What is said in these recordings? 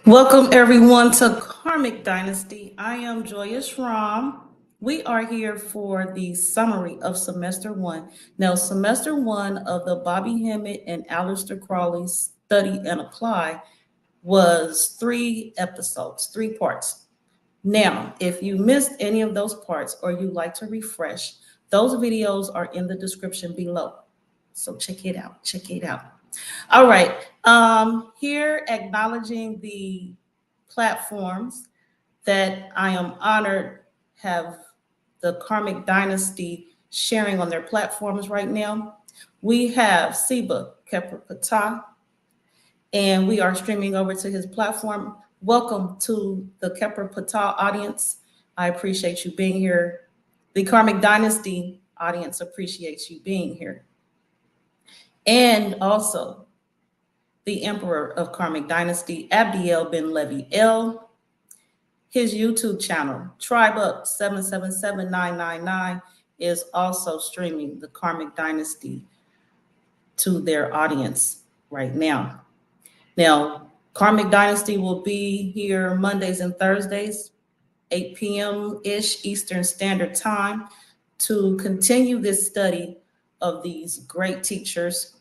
Welcome everyone to Karmic Dynasty. I am Joyous Ram. We are here for the summary of semester 1. Now, semester 1 of the Bobby Hemmitt and Aleister Crowley Study and Apply was 3 episodes, 3 parts. Now, if you missed any of those parts or you'd like to refresh, those videos are in the description below. So check it out, check it out. All right, here acknowledging the platforms that I am honored have the Karmic Dynasty sharing on their platforms right now. We have Seba, Khepra, Ptah, and we are streaming over to his platform. Welcome to the Khepra Ptah audience. I appreciate you being here. The Karmic Dynasty audience appreciates you being here. And also the Emperor of Karmic Dynasty, Abdiel bin Levi L. His YouTube channel, Tribe Up 777999, is also streaming the Karmic Dynasty to their audience right now. Now, Karmic Dynasty will be here Mondays and Thursdays, 8 p.m.-ish Eastern Standard Time, to continue this study of these great teachers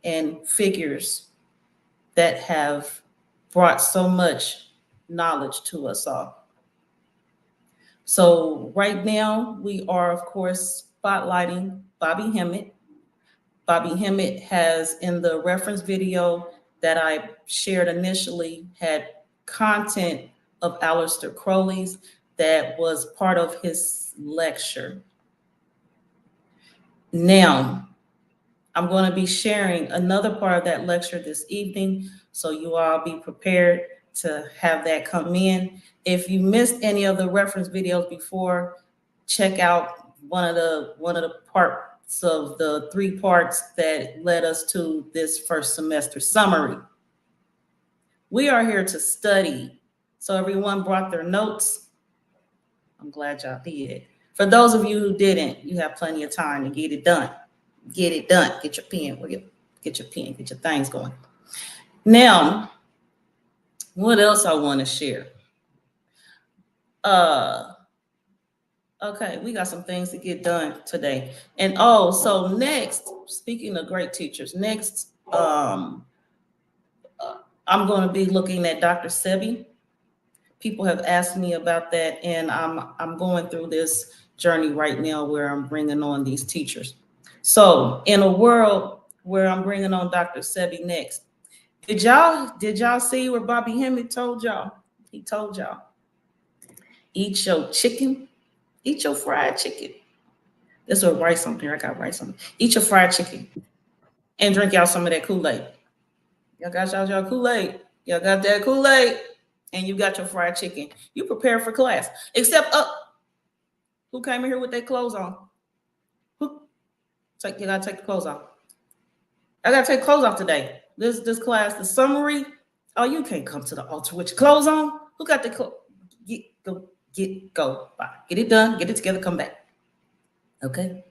and figures that have brought so much knowledge to us all. So right now we are, of course, spotlighting Bobby Hemmitt. Bobby Hemmitt has, in the reference video that I shared initially, had content of Aleister Crowley's that was part of his lecture. Now, I'm going to be sharing another part of that lecture this evening, so you all be prepared to have that come in. If you missed any of the reference videos before, check out one of the parts of the 3 parts that led us to this first semester summary. We are here to study, so everyone brought their notes. I'm glad y'all did. For those of you who didn't, you have plenty of time to get it done. Get it done. Get your pen. Get your pen. Get your things going. Now, what else I want to share? Okay, we got some things to get done today. And oh, so next, speaking of great teachers, next, I'm going to be looking at Dr. Sebi. People have asked me about that, and I'm going through this journey right now where I'm bringing on these teachers. So in a world where I'm bringing on Dr. Sebi next, did y'all see where Bobby Hemmitt told y'all? He told y'all, eat your chicken, eat your fried chicken. This will write something here. I got to write something. Eat your fried chicken and drink y'all some of that Kool-Aid. Y'all got y'all Kool-Aid. Y'all got that Kool-Aid and you got your fried chicken. You prepare for class. Except who came in here with their clothes on? You gotta take the clothes off. I gotta take clothes off today. This class, the summary. Oh, you can't come to the altar with your clothes on. Who got the clothes? Go. Bye. Get it done. Get it together. Come back. Okay.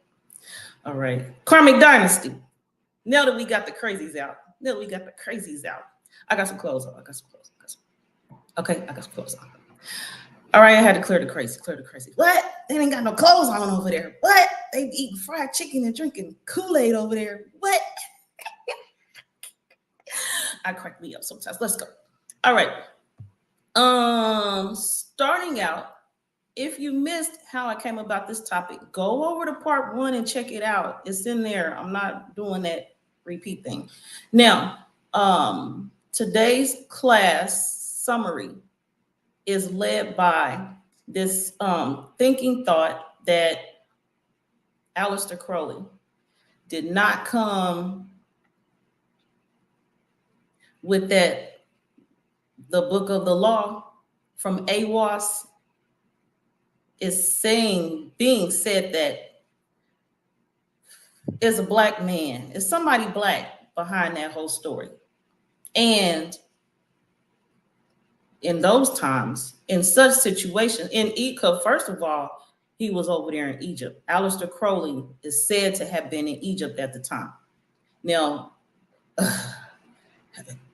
All right. Karmic Dynasty. Now that we got the crazies out. I got some clothes on. Okay. I got some clothes on. All right. I had to clear the crazy. What? They ain't got no clothes on over there. What? They eating fried chicken and drinking Kool-Aid over there. What? I crack me up sometimes. Let's go. All right. Starting out, if you missed how I came about this topic, go over to part 1 and check it out. It's in there. I'm not doing that repeat thing. Now, today's class summary is led by this thinking thought that Aleister Crowley did not come with that, the book of the law from AWAS is being said that is a black man, is somebody black behind that whole story. And in those times, in such situations, in Egypt, first of all, he was over there in Egypt. Aleister Crowley is said to have been in Egypt at the time. Now,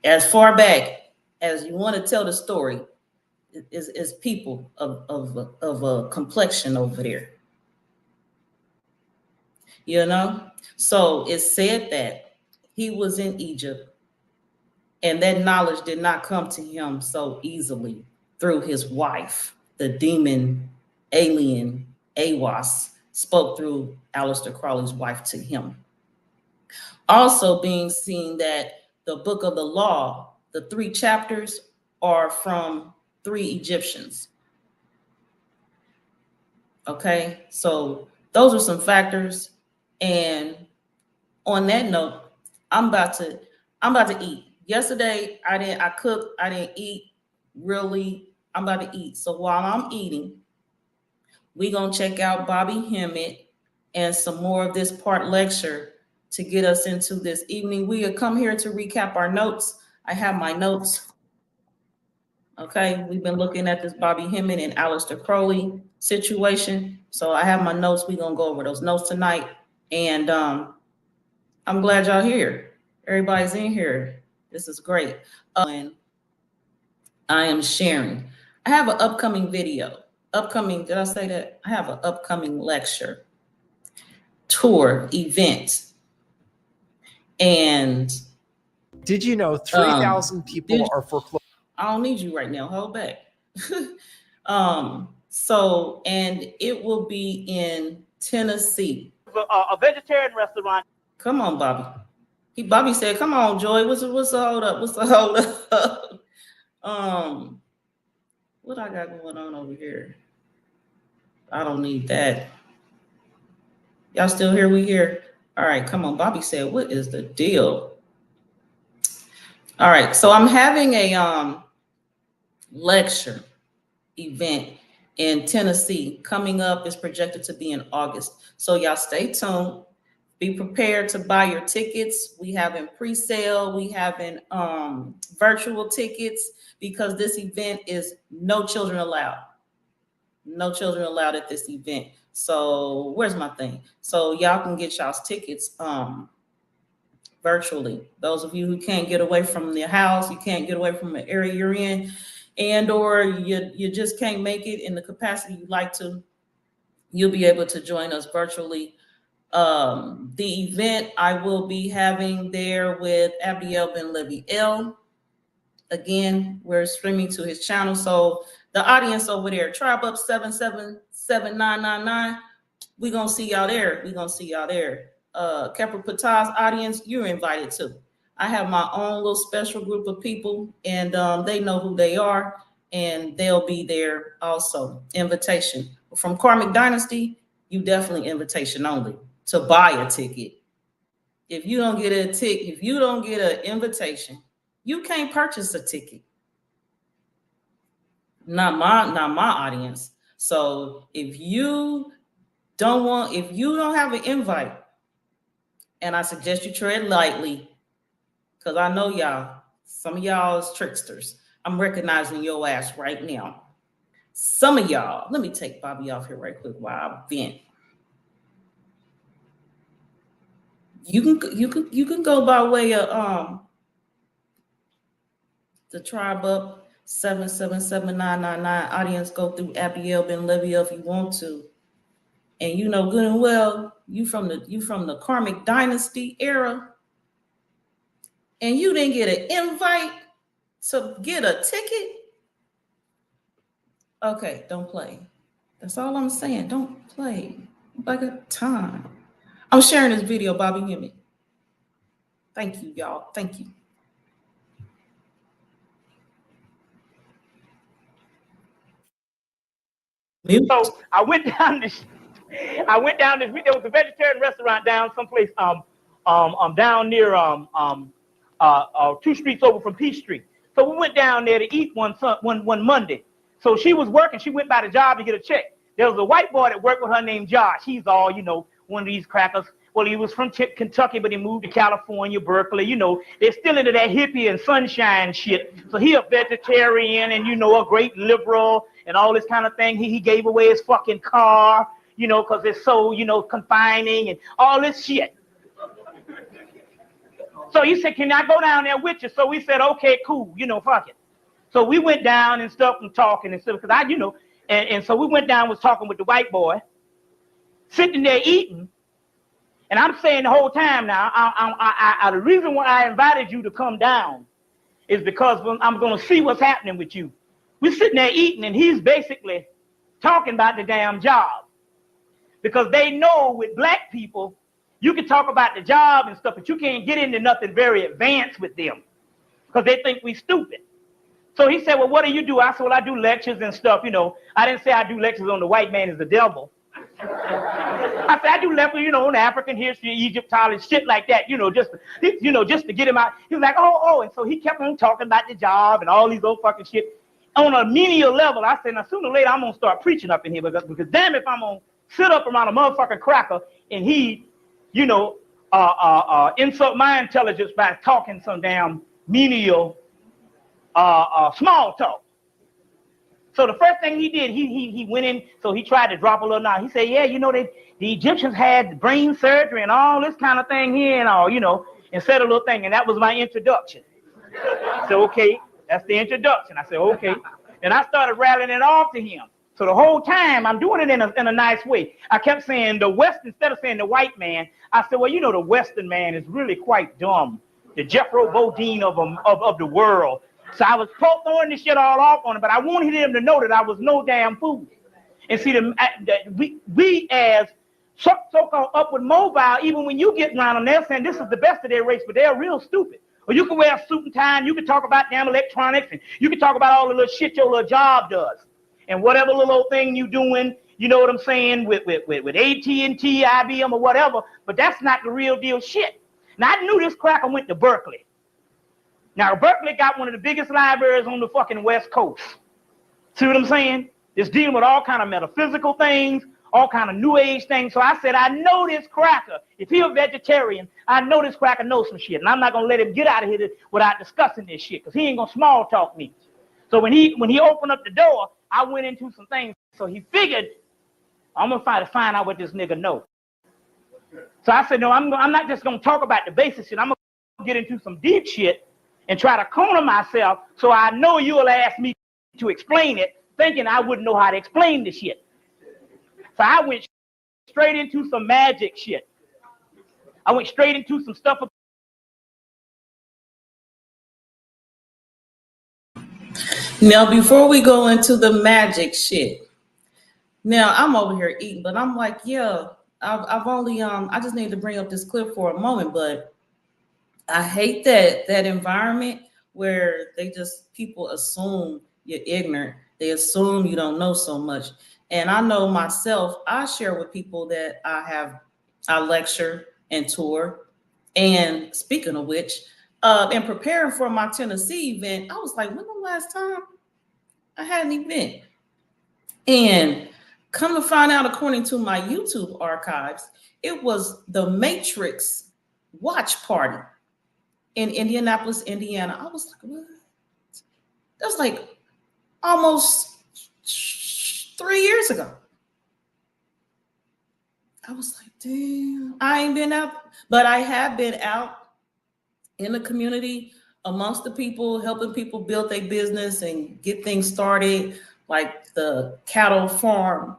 as far back as you want to tell the story, is people of a complexion over there. You know? So it's said that he was in Egypt, and that knowledge did not come to him so easily through his wife. The demon alien AWAS spoke through Aleister Crowley's wife to him. Also being seen that the book of the law, the 3 chapters, are from 3 Egyptians. Okay, so those are some factors. And on that note, I'm about to eat. Yesterday, I cooked, I didn't eat really. I'm about to eat. So while I'm eating, we're gonna check out Bobby Hemmitt and some more of this part lecture to get us into this evening. We have come here to recap our notes. I have my notes. Okay, we've been looking at this Bobby Hemmitt and Aleister Crowley situation. So I have my notes. We're gonna go over those notes tonight. And I'm glad y'all here. Everybody's in here. This is great. And I am sharing. I have an upcoming video. Did I say that? I have an upcoming lecture, tour, event. And did you know 3,000 people are foreclosed? I don't need you right now. Hold back. So, and it will be in Tennessee. A vegetarian restaurant. Come on, Bobby. Bobby said, "Come on, Joy. What's the hold up? What's the hold up?" What I got going on over here? I don't need that. Y'all still here? We here? All right, come on. Bobby said, "What is the deal?" All right, so I'm having a lecture event in Tennessee coming up. Is projected to be in August. So y'all stay tuned. Be prepared to buy your tickets. We have in pre-sale. We have in virtual tickets, because this event is no children allowed. No children allowed at this event. So where's my thing? So y'all can get y'all's tickets virtually. Those of you who can't get away from the house, you can't get away from the area you're in, and or you just can't make it in the capacity you'd like to, you'll be able to join us virtually. The event I will be having there with Abdiel Ben Levi. Again, we're streaming to his channel. So the audience over there, Tribe Up 777999, we're gonna see y'all there. Khepra Ptah's audience, you're invited too. I have my own little special group of people, and they know who they are, and they'll be there also. Invitation. From Karmic Dynasty, you definitely invitation only to buy a ticket. If you don't get a ticket, if you don't get an invitation, you can't purchase a ticket. Not my audience. So if you don't have an invite, and I suggest you tread lightly, because I know y'all, some of y'all is tricksters. I'm recognizing your ass right now. Some of y'all, let me take Bobby off here right quick while I vent. You can go by way of the Tribe Up 777999 audience. Go through Abdiel Ben Levi if you want to. and you know good and well you from the Karmic dynasty era, and you didn't get an invite to get a ticket. Okay, don't play. That's all I'm saying. Don't play. Like a time. I'm sharing this video, Bobby Hemmitt. Thank you, y'all. Thank you. So I went down this. There was a vegetarian restaurant down someplace down near 2 streets over from Peace Street. So we went down there to eat one Monday. So she was working. She went by the job to get a check. There was a white boy that worked with her named Josh. He's all, you know, one of these crackers. Well, he was from Kentucky, but he moved to California, Berkeley. You know, they're still into that hippie and sunshine shit. So he a vegetarian and, you know, a great liberal and all this kind of thing. He gave away his fucking car, you know, because it's so, you know, confining and all this shit. So he said, can I go down there with you? So we said, okay, cool, you know, fuck it. So we went down and stuff and talking and stuff, because I, you know, and so we went down, was talking with the white boy, sitting there eating. And I'm saying the whole time now, the reason why I invited you to come down is because I'm going to see what's happening with you. We're sitting there eating, and he's basically talking about the damn job. Because they know with black people, you can talk about the job and stuff, but you can't get into nothing very advanced with them because they think we stupid. So he said, well, what do you do? I said, well, I do lectures and stuff. You know, I didn't say I do lectures on the white man is the devil. I said, I do lectures, you know, on African history, Egyptology, shit like that, you know, just to get him out. He was like, oh. And so he kept on talking about the job and all these old fucking shit. On a menial level, I said, now sooner or later, I'm going to start preaching up in here because damn if I'm going to sit up around a motherfucking cracker and he, you know, insult my intelligence by talking some damn menial small talk. So the first thing he did, he went in, so he tried to drop a little now. He said, yeah, you know, the Egyptians had brain surgery and all this kind of thing here and all, you know, and said a little thing. And that was my introduction. So, okay, that's the introduction. I said, okay. And I started rattling it off to him. So the whole time I'm doing it in a nice way. I kept saying the West, instead of saying the white man, I said, well, you know, the Western man is really quite dumb. The Jethro Bodine of the world. So I was throwing this shit all off on him, but I wanted him to know that I was no damn fool. And see, we as so-called upward mobile, even when you get around them, they're saying this is the best of their race, but they're real stupid. Or you can wear a suit and tie, and you can talk about damn electronics, and you can talk about all the little shit your little job does. And whatever little old thing you doing, you know what I'm saying, with AT&T, IBM, or whatever, but that's not the real deal shit. Now, I knew this cracker went to Berkeley. Now, Berkeley got one of the biggest libraries on the fucking West Coast. See what I'm saying? It's dealing with all kind of metaphysical things, all kind of new age things. So I said, I know this cracker. If he's a vegetarian, I know this cracker knows some shit. And I'm not going to let him get out of here without discussing this shit, because he ain't going to small talk me. So when he opened up the door, I went into some things. So he figured, I'm going to find out what this nigga knows. So I said, no, I'm not just going to talk about the basic shit. I'm going to get into some deep shit and try to corner myself so I know you'll ask me to explain it, thinking I wouldn't know how to explain the shit. So I went straight into some magic shit. I went straight into some stuff. Now, before we go into the magic shit, now I'm over here eating, but I'm like, yeah, I've only, I just need to bring up this clip for a moment, but I hate that environment where people assume you're ignorant. They assume you don't know so much. And I know myself, I share with people that I lecture and tour. And speaking of which, in preparing for my Tennessee event, I was like, when the last time I had an event? And come to find out, according to my YouTube archives, it was the Matrix watch party in Indianapolis, Indiana. I was like, what? That was like almost 3 years ago. I was like, damn, I ain't been out, but I have been out in the community amongst the people, helping people build their business and get things started, like the cattle farm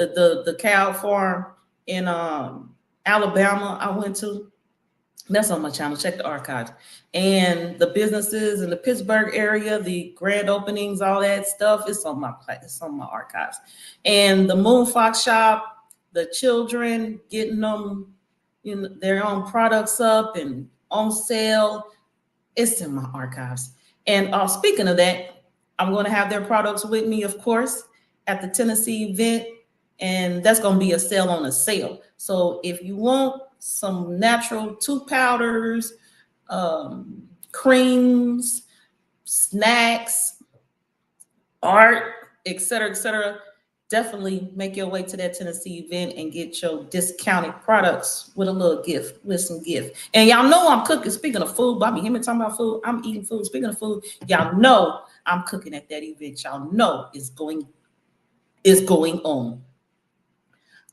the cow farm in Alabama I went to. That's on my channel. Check the archives. And the businesses in the Pittsburgh area, the grand openings, all that stuff, it's on my archives. And the Moonfox shop, the children getting them, their own products up and on sale, it's in my archives. And speaking of that, I'm going to have their products with me, of course, at the Tennessee event. And that's going to be a sale on a sale. So if you want some natural tooth powders, creams, snacks, art, etc., definitely make your way to that Tennessee event and get your discounted products with a little gift, with some gift. And y'all know I'm cooking. Speaking of food, Bobby Hemmitt talking about food. I'm eating food. Speaking of food, y'all know I'm cooking at that event. Y'all know it's going on.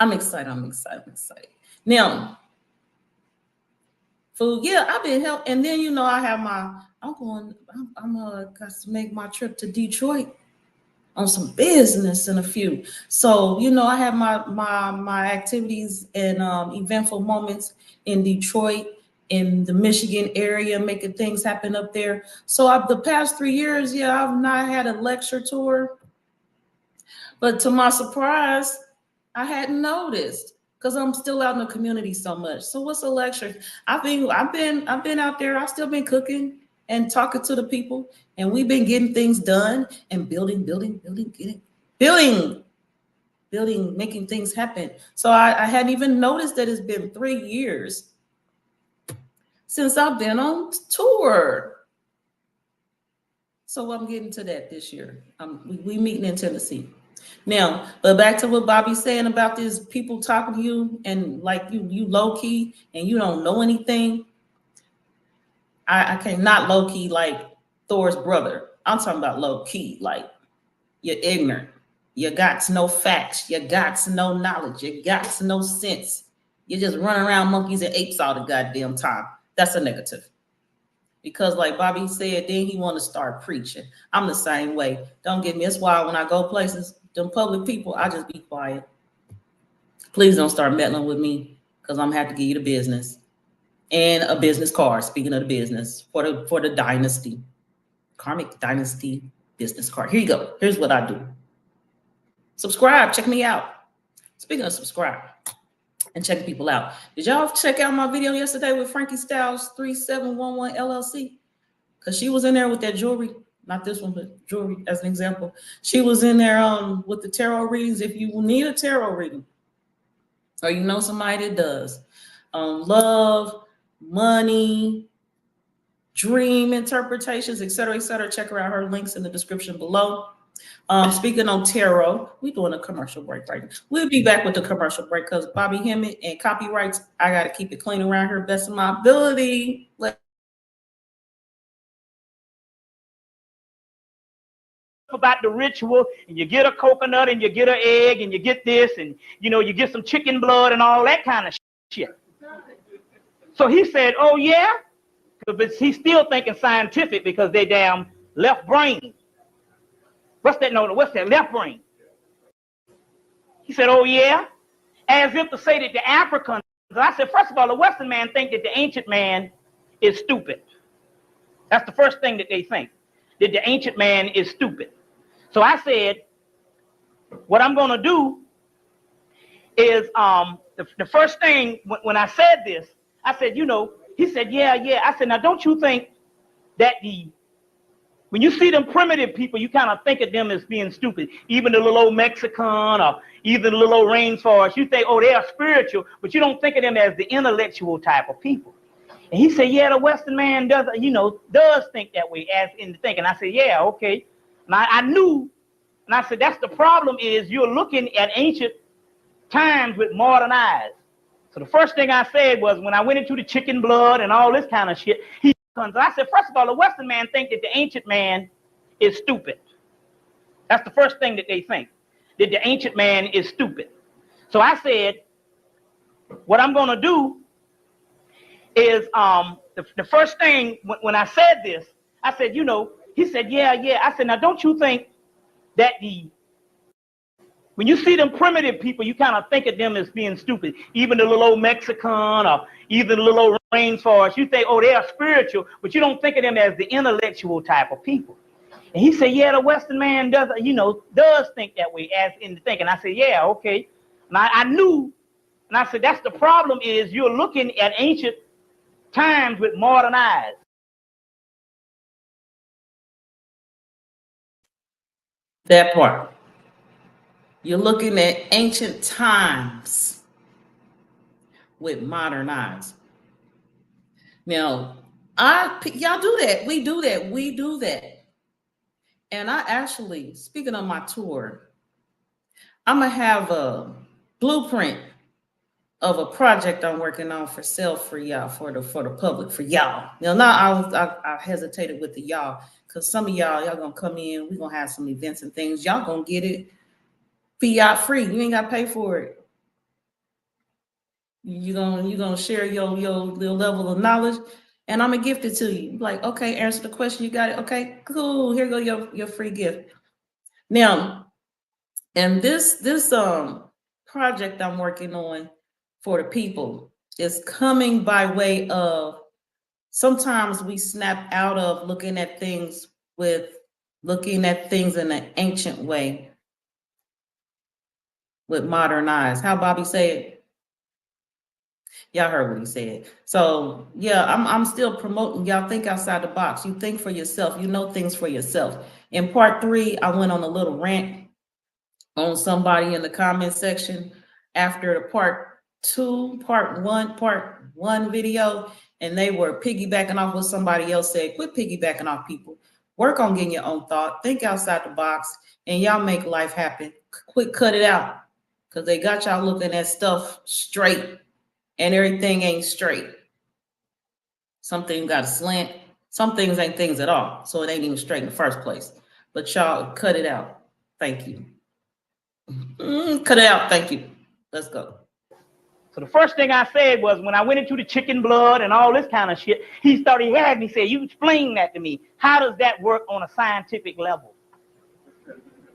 I'm excited. I'm excited. Now, food, yeah, I've been helping. And then, I have I'm got to make my trip to Detroit on some business in a few. So, I have my activities and eventful moments in Detroit, in the Michigan area, making things happen up there. So the past 3 years, I've not had a lecture tour. But to my surprise, I hadn't noticed because I'm still out in the community so much. So what's a lecture? I've been out there. I've still been cooking and talking to the people, and we've been getting things done and building, making things happen. So I hadn't even noticed that it's been 3 years since I've been on tour. So I'm getting to that this year. We meeting in Tennessee. Now, but back to what Bobby's saying about this people talking to you and like you low key and you don't know anything. I cannot low key like Thor's brother. I'm talking about low key, like you're ignorant. You got no facts. You got no knowledge. You got no sense. You just run around monkeys and apes all the goddamn time. That's a negative. Because like Bobby said, then he want to start preaching. I'm the same way. Don't get me. That's why when I go places, them public people, I just be quiet. Please don't start meddling with me because I'm gonna have to give you the business and a business card. Speaking of the business for the dynasty, Karmic Dynasty business card. Here you go. Here's what I do. Subscribe. Check me out. Speaking of subscribe and checking people out, did y'all check out my video yesterday with Frankie Styles 3711 LLC? Because she was in there with that jewelry. Not this one, but jewelry as an example. She was in there with the tarot readings. If you need a tarot reading, or you know somebody that does, love, money, dream interpretations, etc., check her out. Her links in the description below. Speaking on tarot, we're doing a commercial break right now. We'll be back with the commercial break because Bobby Hemmitt and copyrights, I got to keep it clean around here, best of my ability. About the ritual, and you get a coconut and you get an egg and you get this and you get some chicken blood and all that kind of shit. So he said, oh yeah, but he's still thinking scientific because they damn left brain. What's that left brain? He said, oh yeah, as if to say that the Africans, I said, first of all, the Western man think that the ancient man is stupid. That's the first thing that they think, that the ancient man is stupid. So I said, what I'm going to do is the first thing when I said this, I said, he said, yeah. I said, now don't you think that when you see them primitive people, you kind of think of them as being stupid. Even the little old Mexican or even the little old rainforest, you think, oh, they are spiritual, but you don't think of them as the intellectual type of people. And he said, yeah, the Western man does think that way as in the thinking. I said, yeah, okay. And I knew, and I said, that's the problem is you're looking at ancient times with modern eyes. So the first thing I said was when I went into the chicken blood and all this kind of shit, I said, first of all, the Western man think that the ancient man is stupid. That's the first thing that they think, that the ancient man is stupid. So I said, what I'm going to do is the first thing when I said this, I said, he said, yeah. I said, now don't you think that When you see them primitive people, you kind of think of them as being stupid. Even the little old Mexican or even the little old rainforest, you think, oh, they are spiritual, but you don't think of them as the intellectual type of people. And he said, yeah, the Western man does think that way as in the thinking. I said, yeah, okay. And I knew, and I said, that's the problem is you're looking at ancient times with modern eyes. That part. You're looking at ancient times with modern eyes. Now, y'all do that. We do that. We do that. And I actually, speaking of my tour, I'm going to have a blueprint of a project I'm working on for sale for y'all, for the public, for y'all. Now, I hesitated with the y'all because some of y'all going to come in. We're going to have some events and things. Y'all going to get it fiat free. You ain't got to pay for it. You gonna share your little level of knowledge, and I'm gonna gift it to you. Like, okay, answer the question. You got it. Okay, cool. Here go your free gift. Now, and this project I'm working on for the people is coming by way of, sometimes we snap out of looking at things in an ancient way with modern eyes. How Bobby say it? Y'all heard what he said. So yeah, I'm still promoting y'all think outside the box. You think for yourself, you know things for yourself. In part 3, I went on a little rant on somebody in the comment section after the part one video, and they were piggybacking off what somebody else said. Quit piggybacking off people. Work on getting your own thought. Think outside the box, and y'all make life happen. Quit, cut it out, because they got y'all looking at stuff straight. And everything ain't straight. Some things got a slant. Some things ain't things at all. So it ain't even straight in the first place. But y'all cut it out. Thank you. Cut it out. Thank you. Let's go. So the first thing I said was, when I went into the chicken blood and all this kind of shit, he had me say, you explain that to me. How does that work on a scientific level?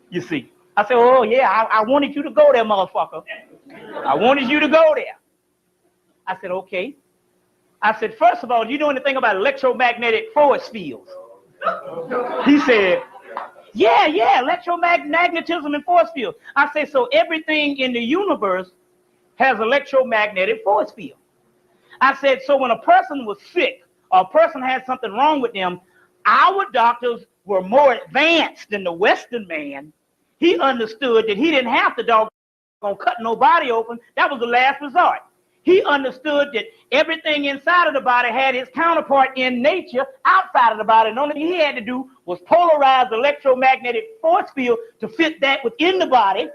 You see. I said, oh yeah, I wanted you to go there, motherfucker. I wanted you to go there. I said, okay. I said, first of all, do you know anything about electromagnetic force fields? He said, yeah, electromagnetism and force fields. I said, so everything in the universe has electromagnetic force field. I said, so when a person was sick or a person had something wrong with them, our doctors were more advanced than the Western man. He understood that he didn't have to doggone cut nobody open. That was the last resort. He understood that everything inside of the body had its counterpart in nature outside of the body. And the only thing he had to do was polarize the electromagnetic force field to fit that within the body.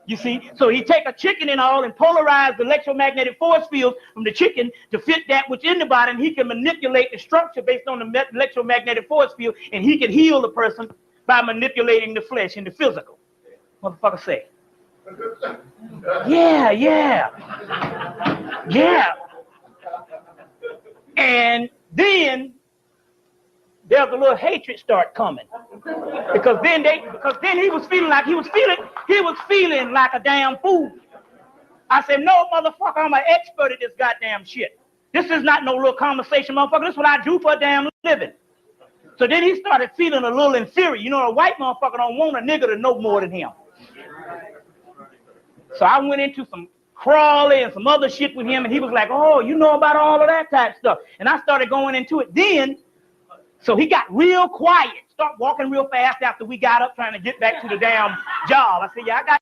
You see, so he take a chicken and all and polarize the electromagnetic force field from the chicken to fit that within the body, and he can manipulate the structure based on the electromagnetic force field, and he can heal the person by manipulating the flesh and the physical. Motherfucker say. Yeah. And then there's a little hatred start coming, because then he was feeling like a damn fool. I said, no, motherfucker, I'm an expert at this goddamn shit. This is not no little conversation, motherfucker. This is what I do for a damn living. So then he started feeling a little inferior. You know, a white motherfucker don't want a nigga to know more than him. So I went into some Crowley and some other shit with him, and he was like, oh, you know about all of that type stuff. And I started going into it then. So he got real quiet, start walking real fast after we got up trying to get back to the damn job. I said, yeah, I got.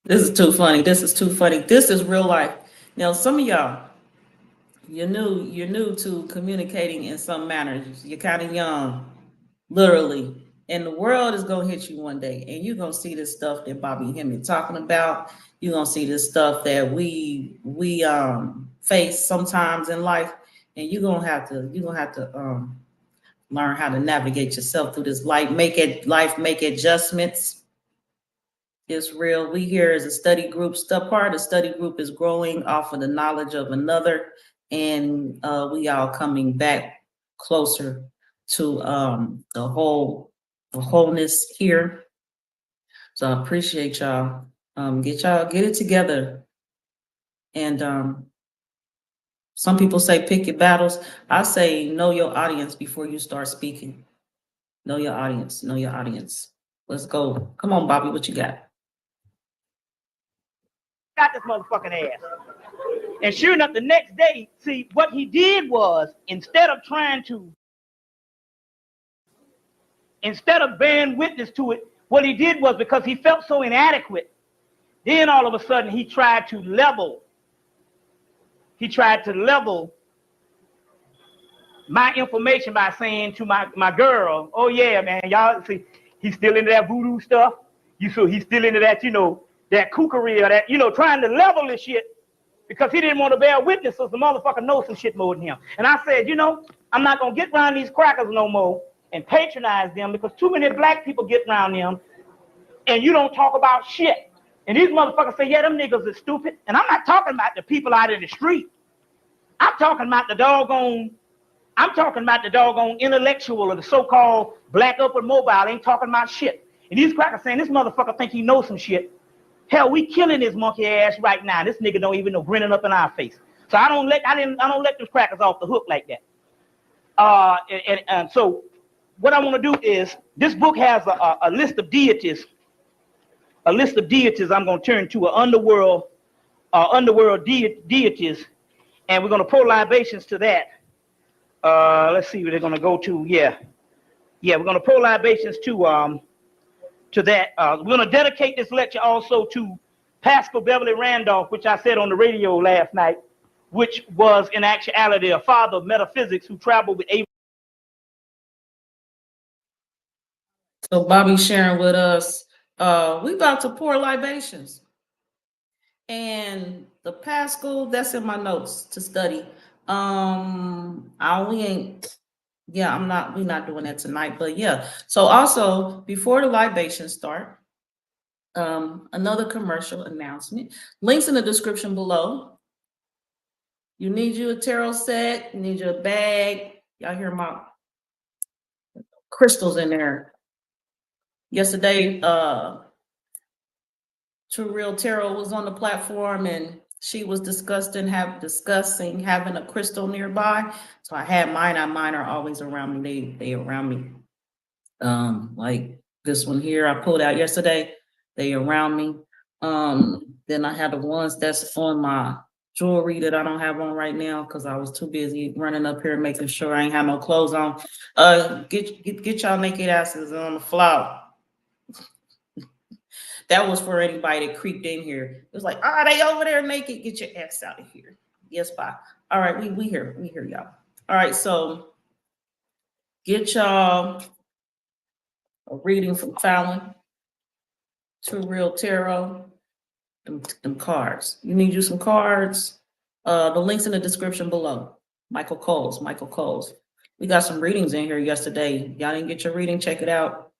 This is too funny. This is real life. Now, some of y'all, you're new to communicating in some manner. You're kind of young, literally. And the world is going to hit you one day, and you're going to see this stuff that Bobby Hemmitt talking about. You're going to see this stuff that we face sometimes in life, and you're going to have to learn how to navigate yourself through this life, make adjustments. It's real. We here as a study group, part of the study group is growing off of the knowledge of another, and we all coming back closer to the whole wholeness here. So I appreciate y'all. Get it together. And some people say pick your battles. I say know your audience before you start speaking. Know your audience. Know your audience. Let's go. Come on, Bobby, what you got? Got this motherfucking ass. And sure enough, the next day, see, what he did was, instead of bearing witness to it, what he did was, because he felt so inadequate, then all of a sudden he tried to level my information by saying to my girl, oh yeah, man, y'all see, he's still into that voodoo stuff. He's still into that, that kookery, or that, trying to level this shit, because he didn't want to bear witness, so the motherfucker knows some shit more than him. And I said, I'm not gonna get around these crackers no more and patronize them, because too many black people get around them and you don't talk about shit. And these motherfuckers say, yeah, them niggas are stupid. And I'm not talking about the people out in the street. I'm talking about the doggone intellectual, or the so-called black upward mobile. Ain't talking about shit. And these crackers saying, this motherfucker think he knows some shit. Hell, we killing his monkey ass right now. This nigga don't even know, grinning up in our face. So I don't let them crackers off the hook like that. And so what I want to do is, this book has a list of deities. A list of deities I'm going to turn to, underworld deities, and we're going to pour libations to that. Let's see where they're going to go to. Yeah, we're going to pour libations to that. We're going to dedicate this lecture also to Pascal Beverly Randolph, which I said on the radio last night, which was in actuality a father of metaphysics who traveled with Abraham. So Bobby's sharing with us, we about to pour libations. And the Pascal, that's in my notes to study. We're not doing that tonight, but yeah. So also, before the libations start, another commercial announcement. Links in the description below. You need you a tarot set, you need you a bag. Y'all hear my crystals in there. Yesterday, Tureal Tarot was on the platform, and she was discussing having a crystal nearby. So I had mine. Mine are always around me. They around me. Like this one here I pulled out yesterday. They around me. Then I had the ones that's on my jewelry that I don't have on right now because I was too busy running up here making sure I ain't have no clothes on. Get y'all naked asses on the floor. That was for anybody that creeped in here. It was like, they over there naked. Get your ass out of here. Yes, bye. All right, we here y'all. All right, so get y'all a reading from Fallon, Tureal Tarot, them cards. You need you some cards. The link's in the description below. Michael Coles. We got some readings in here yesterday. Y'all didn't get your reading? Check it out.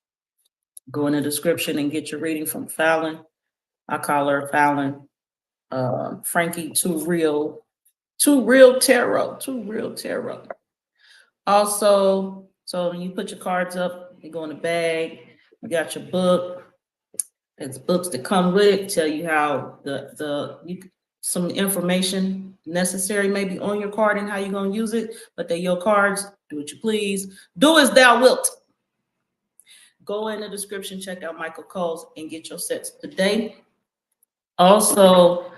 Go in the description and get your reading from Fallon. I call her Fallon. Frankie, Tureal Tarot. Also, so when you put your cards up, you go in the bag. You got your book. There's books that come with it, tell you how some information necessary maybe on your card and how you're gonna use it, but they're your cards. Do what you please. Do as thou wilt. Go in the description, check out Michael Coles and get your sets today. Also,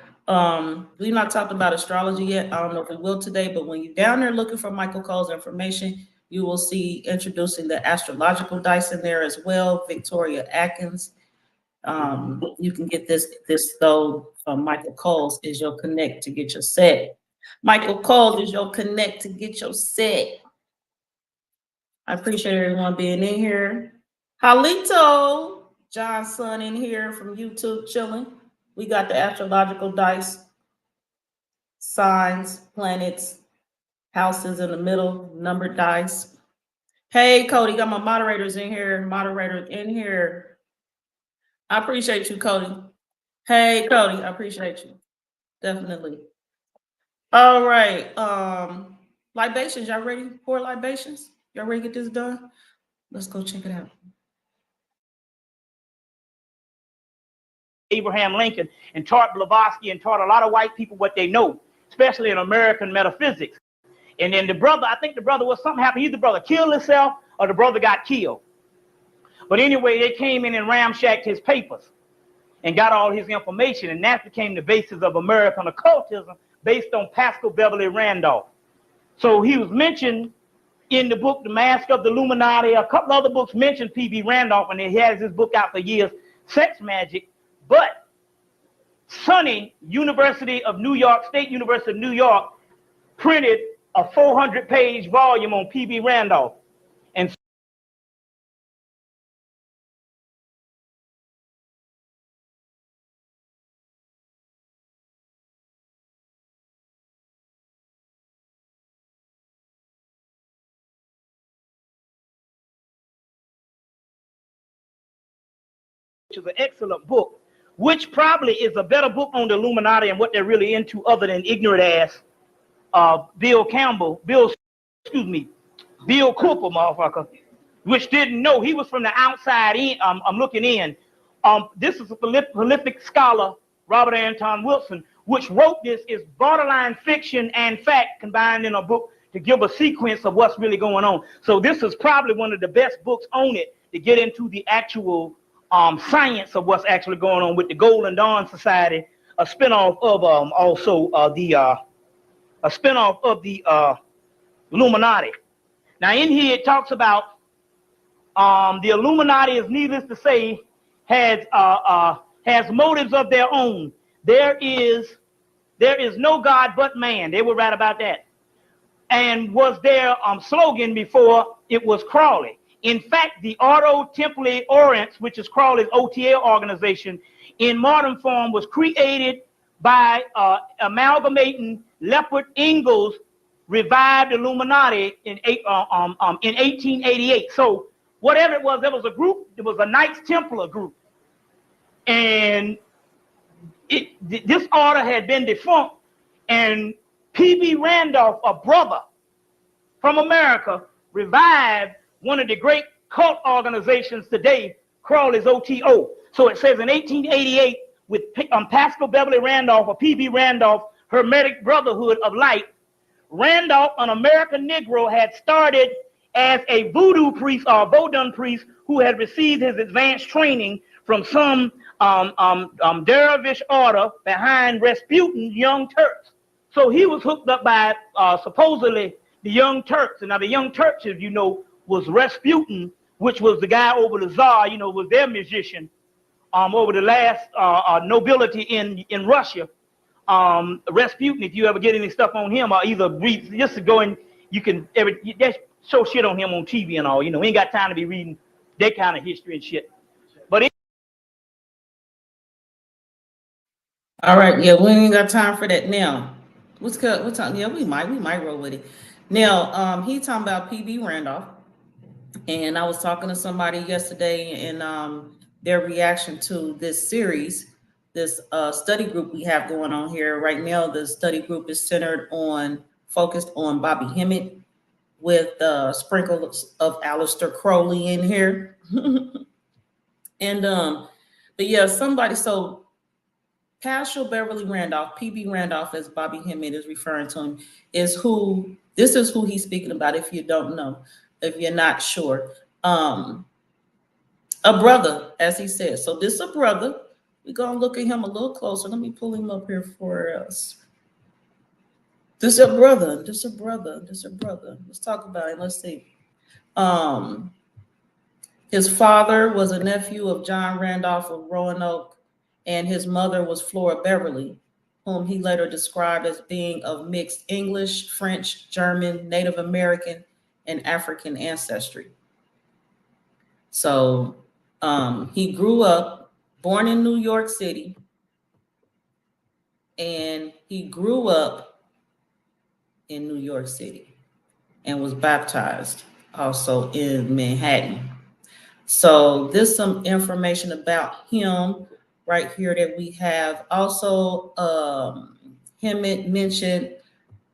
we've not talked about astrology yet. I don't know if we will today, but when you're down there looking for Michael Coles information, you will see introducing the astrological dice in there as well. Victoria Atkins. You can get this though from Michael Coles is your connect to get your set. Michael Coles is your connect to get your set. I appreciate everyone being in here. Halito Johnson in here from YouTube chilling. We got the astrological dice, signs, planets, houses in the middle, numbered dice. Hey, Cody, got my moderators in here. I appreciate you, Cody. Hey, Cody, I appreciate you. Definitely. All right. Libations, y'all ready for libations? Y'all ready to get this done? Let's go check it out. Abraham Lincoln and taught Blavatsky and taught a lot of white people what they know, especially in American metaphysics. And then the brother, I think the brother was something happened. Either the brother killed himself or the brother got killed. But anyway, they came in and ramshacked his papers and got all his information. And that became the basis of American occultism based on Pascal Beverly Randolph. So he was mentioned in the book, The Mask of the Illuminati. A couple other books mentioned P.B. Randolph, and he has his book out for years, Sex Magic. But SUNY University of New York, State University of New York, printed a 400-page volume on P.B. Randolph. And which is an excellent book, which probably is a better book on the Illuminati and what they're really into other than ignorant ass Bill Cooper, motherfucker, which didn't know. He was from the outside in. I'm looking in. This is a prolific scholar, Robert Anton Wilson, which wrote this is borderline fiction and fact combined in a book to give a sequence of what's really going on. So this is probably one of the best books on it to get into the actual science of what's actually going on with the Golden Dawn Society, a spinoff of a spinoff of the Illuminati. Now in here it talks about the Illuminati is, needless to say, has motives of their own. There is no God but man. They were right about that. And was their slogan before it was Crowley. In fact, the Ordo Templi Oriens, which is Crowley's OTA organization, in modern form was created by amalgamating Leopard Ingalls revived Illuminati in 1888. So whatever it was, there was a group, it was a Knights Templar group. And this order had been defunct, and P.B. Randolph, a brother from America, revived one of the great cult organizations today, Crowley's OTO. So it says in 1888, with Pascal Beverly Randolph, or P.B. Randolph, Hermetic Brotherhood of Light, Randolph, an American Negro, had started as a voodoo priest or Vodun priest who had received his advanced training from some dervish order behind Rasputin Young Turks. So he was hooked up by supposedly the Young Turks. And now the Young Turks, as you know, was Rasputin, which was the guy over the Tsar, you know, was their musician over the last nobility in Russia. Rasputin, if you ever get any stuff on him, or either read, just to go in, you can just show shit on him on TV and all. You know, we ain't got time to be reading that kind of history and shit. But all right, yeah, we ain't got time for that now. What's time? Yeah, we might roll with it. Now, he talking about P.B. Randolph, and I was talking to somebody yesterday, and their reaction to this series, this study group we have going on here right now. The study group is focused on Bobby Hemmitt, with sprinkles of Aleister Crowley in here. And but yeah, so Pascal Beverly Randolph, P.B. Randolph, as Bobby Hemmitt is referring to him, is who he's speaking about, if you don't know, if you're not sure. A brother, as he says. So this is a brother. We're gonna look at him a little closer. Let me pull him up here for us. This is a brother. Let's talk about it. Let's see. His father was a nephew of John Randolph of Roanoke, and his mother was Flora Beverly, whom he later described as being of mixed English, French, German, Native American, and African ancestry. So he grew up, born in New York City, and he grew up in New York City and was baptized also in Manhattan. So there's some information about him right here that we have. Also, Hemmitt mentioned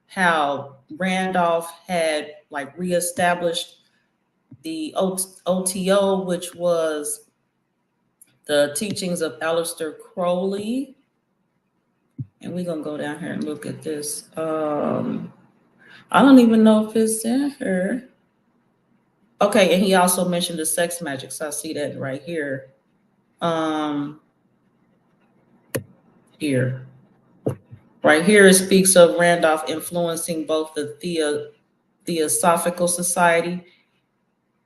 how Randolph had like reestablished the OTO, which was The Teachings of Aleister Crowley. And we're going to go down here and look at this. I don't even know if it's in here. Okay, and he also mentioned the sex magic, so I see that right here. Here. Right here, it speaks of Randolph influencing both the Theosophical Society,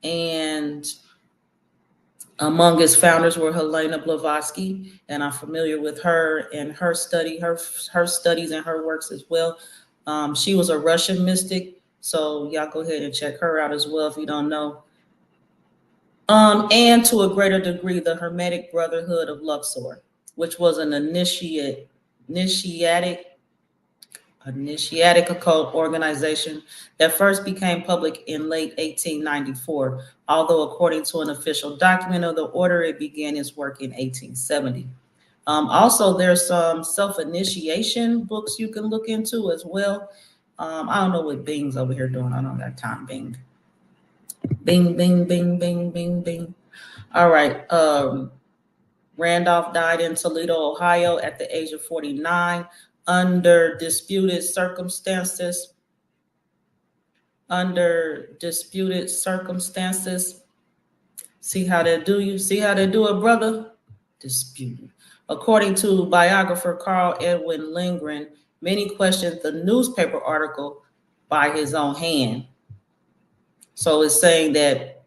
and among its founders were Helena Blavatsky, and I'm familiar with her and her studies and her works as well. She was a Russian mystic, so y'all go ahead and check her out as well if you don't know. And to a greater degree, the Hermetic Brotherhood of Luxor, which was an initiatic occult organization that first became public in late 1894, although according to an official document of the order, it began its work in 1870. Also, there's some self-initiation books you can look into as well. I don't know what Bing's over here doing. I don't got time, Bing. Bing, bing, bing, bing, bing, bing. All right. Randolph died in Toledo, Ohio at the age of 49 under disputed circumstances. See how they do you? See how they do it, brother? Disputed. According to biographer Carl Edwin Lindgren, many questioned the newspaper article by his own hand. So it's saying that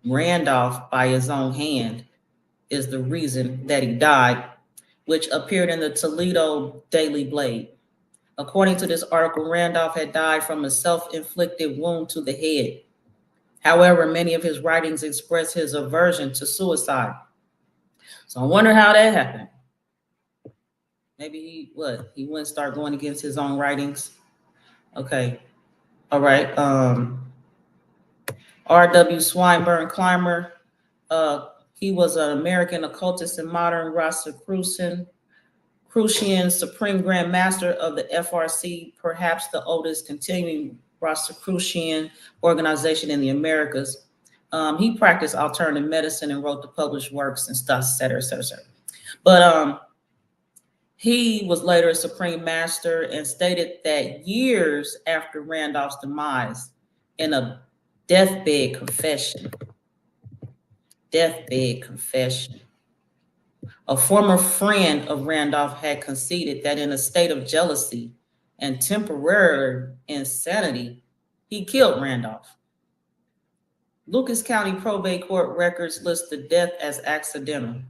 Randolph, by his own hand, is the reason that he died, which appeared in the Toledo Daily Blade. According to this article, Randolph had died from a self-inflicted wound to the head. However, many of his writings express his aversion to suicide. So I wonder how that happened. Maybe he wouldn't start going against his own writings. Okay. All right. R.W. Swinburne Clymer. He was an American occultist and modern Rosicrucian Supreme Grand Master of the FRC, perhaps the oldest continuing Rosicrucian organization in the Americas. He practiced alternative medicine and wrote the published works and stuff, et cetera, et cetera, et cetera. But he was later a Supreme Master and stated that years after Randolph's demise, in a deathbed confession, a former friend of Randolph had conceded that in a state of jealousy and temporary insanity, he killed Randolph. Lucas County probate court records list the death as accidental.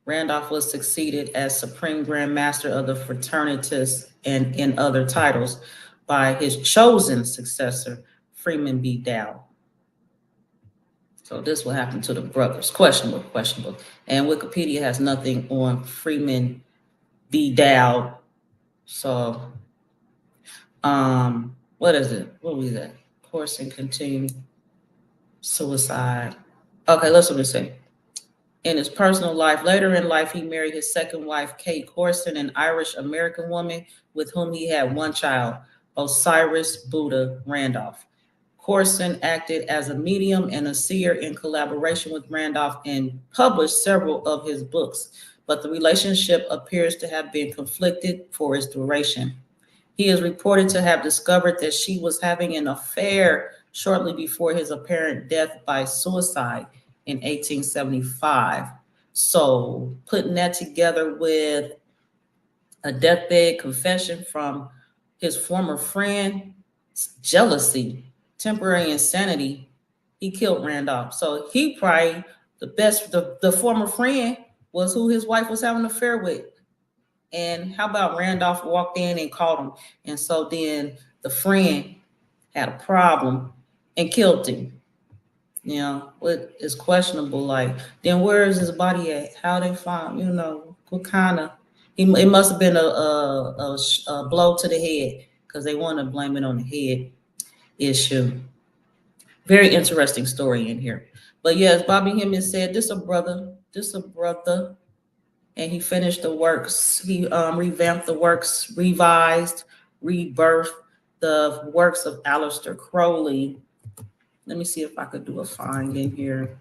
Randolph was succeeded as Supreme Grand Master of the Fraternitas and in other titles by his chosen successor, Freeman B. Dow. So this will happen to the brothers. Questionable. And Wikipedia has nothing on Freeman B. Dow. So, what is it? What was that? Course and continue suicide. Okay, let's what it say. In his personal life, later in life, he married his second wife, Kate Corson, an Irish-American woman with whom he had one child, Osiris Buddha Randolph. Corson acted as a medium and a seer in collaboration with Randolph and published several of his books, but the relationship appears to have been conflicted for its duration. He is reported to have discovered that she was having an affair shortly before his apparent death by suicide in 1875. So putting that together with a deathbed confession from his former friend, jealousy, temporary insanity, he killed Randolph. So he probably the former friend was who his wife was having an affair with. And how about Randolph walked in and caught him? And so then the friend had a problem and killed him. You know, what is questionable? Like, then where is his body at? How they found, what kind of, it must have been a blow to the head, because they want to blame it on the head issue. Very interesting story in here. But yes, Bobby Hemmitt said, this a brother. And he finished the works. He revamped the works, revised, rebirthed the works of Aleister Crowley. Let me see if I could do a find in here.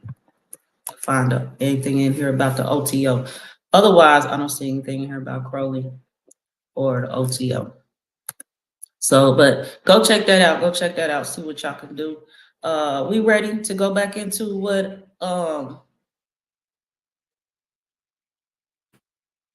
find anything in here about the OTO. Otherwise, I don't see anything in here about Crowley or the OTO. So, but go check that out. Go check that out. See what y'all can do. We ready to go back into what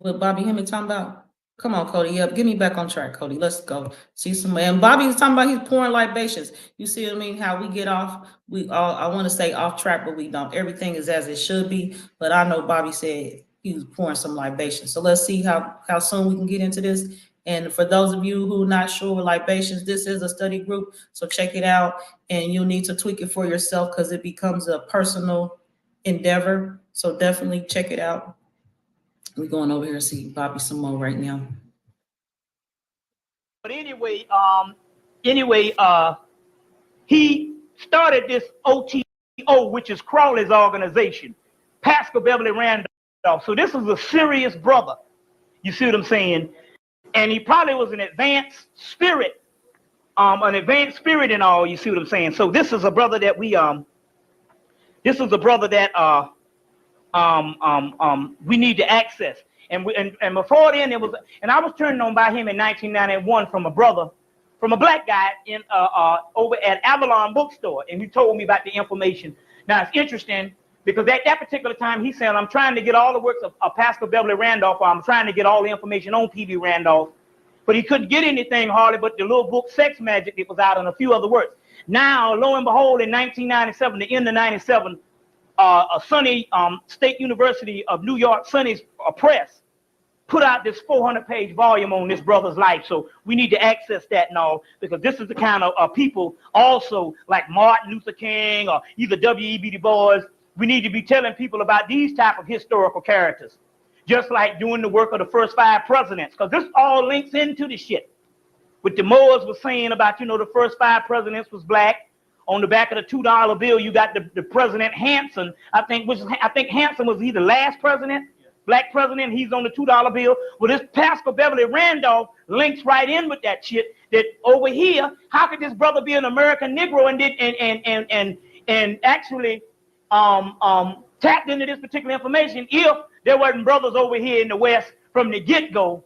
Bobby Hemmitt talking about? Come on, Cody. Yep, get me back on track, Cody. Let's go. See some man. Bobby's talking about he's pouring libations. You see what I mean? How we get off, I want to say off track, but we don't. Everything is as it should be. But I know Bobby said he was pouring some libations. So let's see how soon we can get into this. And for those of you who are not sure with libations, this is a study group. So check it out. And you'll need to tweak it for yourself because it becomes a personal endeavor. So definitely check it out. We're going over here to see Bobby some more right now. But anyway, he started this OTO, which is Crowley's organization, Pascal Beverly Randolph. So this is a serious brother. You see what I'm saying? And he probably was an advanced spirit and all. You see what I'm saying? So this is a brother that we we need to access. And before then it was, and I was turned on by him in 1991 from a black guy in over at Avalon bookstore, and he told me about the information. Now it's interesting because at that particular time he said, I'm trying to get all the works of Pascal Beverly Randolph, or I'm trying to get all the information on P.B. Randolph, but he couldn't get anything hardly but the little book Sex Magic that was out and a few other works. Now, lo and behold, in 1997, the end of 97, SUNY State University of New York, SUNY's Press, put out this 400-page volume on this brother's life. So we need to access that and all, because this is the kind of people also like Martin Luther King or either W.E.B. Du Bois. We need to be telling people about these type of historical characters, just like doing the work of the first 5 presidents, because this all links into the shit. What the Moors was saying about, the first 5 presidents was black. On the back of the $2 bill, you got the President Hanson. I think Hanson was either last president, black president. He's on the $2 bill. Well, this Pascal Beverly Randolph links right in with that shit. That over here, how could this brother be an American Negro and actually tapped into this particular information if there wasn't brothers over here in the West from the get-go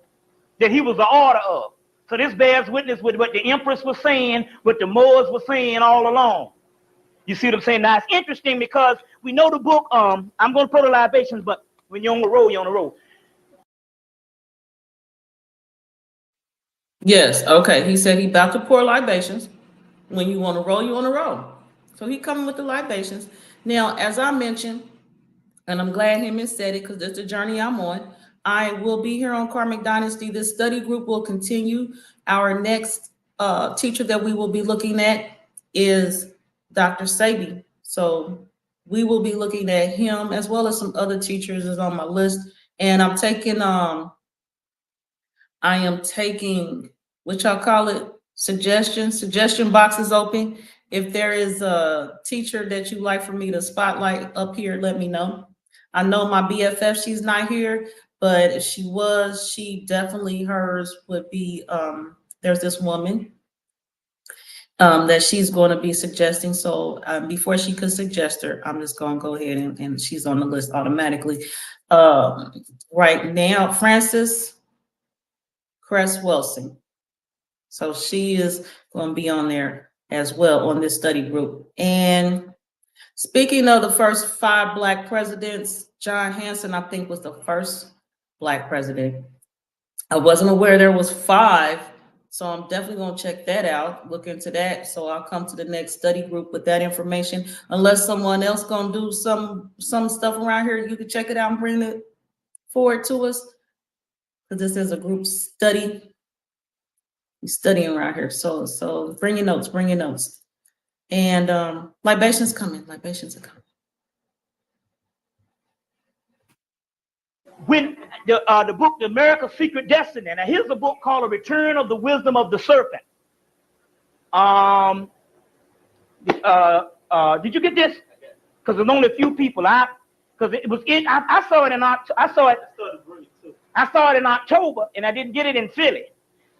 that he was the order of? So this bears witness with what the Empress was saying, what the Moors were saying all along. You see what I'm saying? Now, it's interesting because we know the book, I'm going to put the libations, but when you're on the road, you're on the road. Yes, okay. He said he about to pour libations. When you want to roll, you want to roll. So he coming with the libations. Now, as I mentioned, and I'm glad him said it because that's the journey I'm on, I will be here on Karmic Dynasty. This study group will continue. Our next teacher that we will be looking at is Dr. Sabi. So we will be looking at him as well as some other teachers is on my list. And I'm taking, I am taking, what y'all call it, suggestion box is open. If there is a teacher that you'd like for me to spotlight up here, let me know. I know my BFF, she's not here, but if she was, she definitely, hers would be, there's this woman that she's going to be suggesting. So before she could suggest her, I'm just going to go ahead and she's on the list automatically. Right now, Frances Cress-Wilson. So she is going to be on there as well on this study group. And speaking of the first 5 Black presidents, John Hanson, I think, was the first Black president. I wasn't aware there was 5, so I'm definitely going to check that out, look into that. So I'll come to the next study group with that information. Unless someone else going to do some stuff around here, you can check it out and bring it forward to us, because this is a group study. We're studying around here, so bring your notes, and libations coming. When the book, The America's Secret Destiny. Now, here's a book called A Return of the Wisdom of the Serpent. Did you get this? Because there's only a few people. Because it was in. I saw it in October. I saw it in October, and I didn't get it in Philly.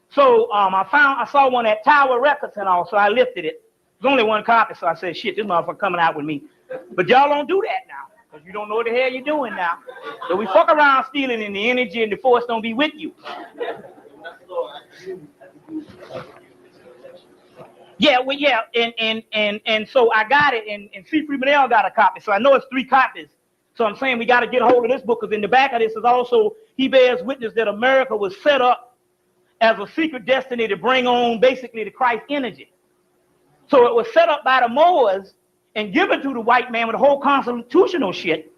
So I saw one at Tower Records and all. So I lifted it. There's only one copy, so I said, "Shit, this motherfucker coming out with me." But y'all don't do that now. because you don't know what the hell you're doing now. So we fuck around stealing, and the energy and the force don't be with you. Yeah, well, yeah, and so I got it, and C. Freeman got a copy, so I know it's 3 copies. So I'm saying we got to get a hold of this book, because in the back of this is also, he bears witness that America was set up as a secret destiny to bring on basically the Christ energy. So it was set up by the Moors and given to the white man with the whole constitutional shit.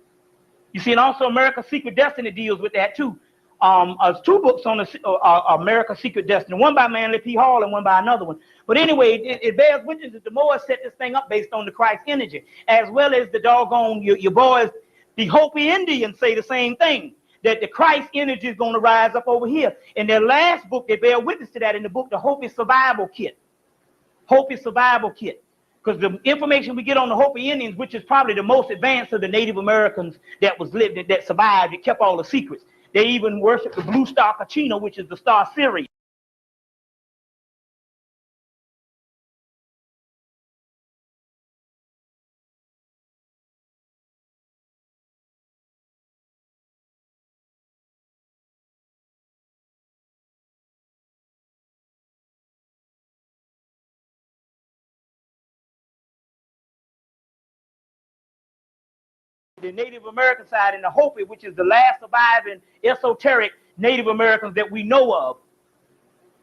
You see, and also America's Secret Destiny deals with that too. There's 2 books on the America's Secret Destiny, one by Manly P. Hall and one by another one. But anyway, it bears witness that the Moors set this thing up based on the Christ energy, as well as the doggone, your boys, the Hopi Indians say the same thing, that the Christ energy is going to rise up over here. In their last book, they bear witness to that in the book, the Hopi Survival Kit. Hopi Survival Kit. Because the information we get on the Hopi Indians, which is probably the most advanced of the Native Americans that was lived, that survived, that kept all the secrets. They even worship the blue star Kachina, which is the star Sirius. The Native American side, and the Hopi, which is the last surviving esoteric Native Americans that we know of,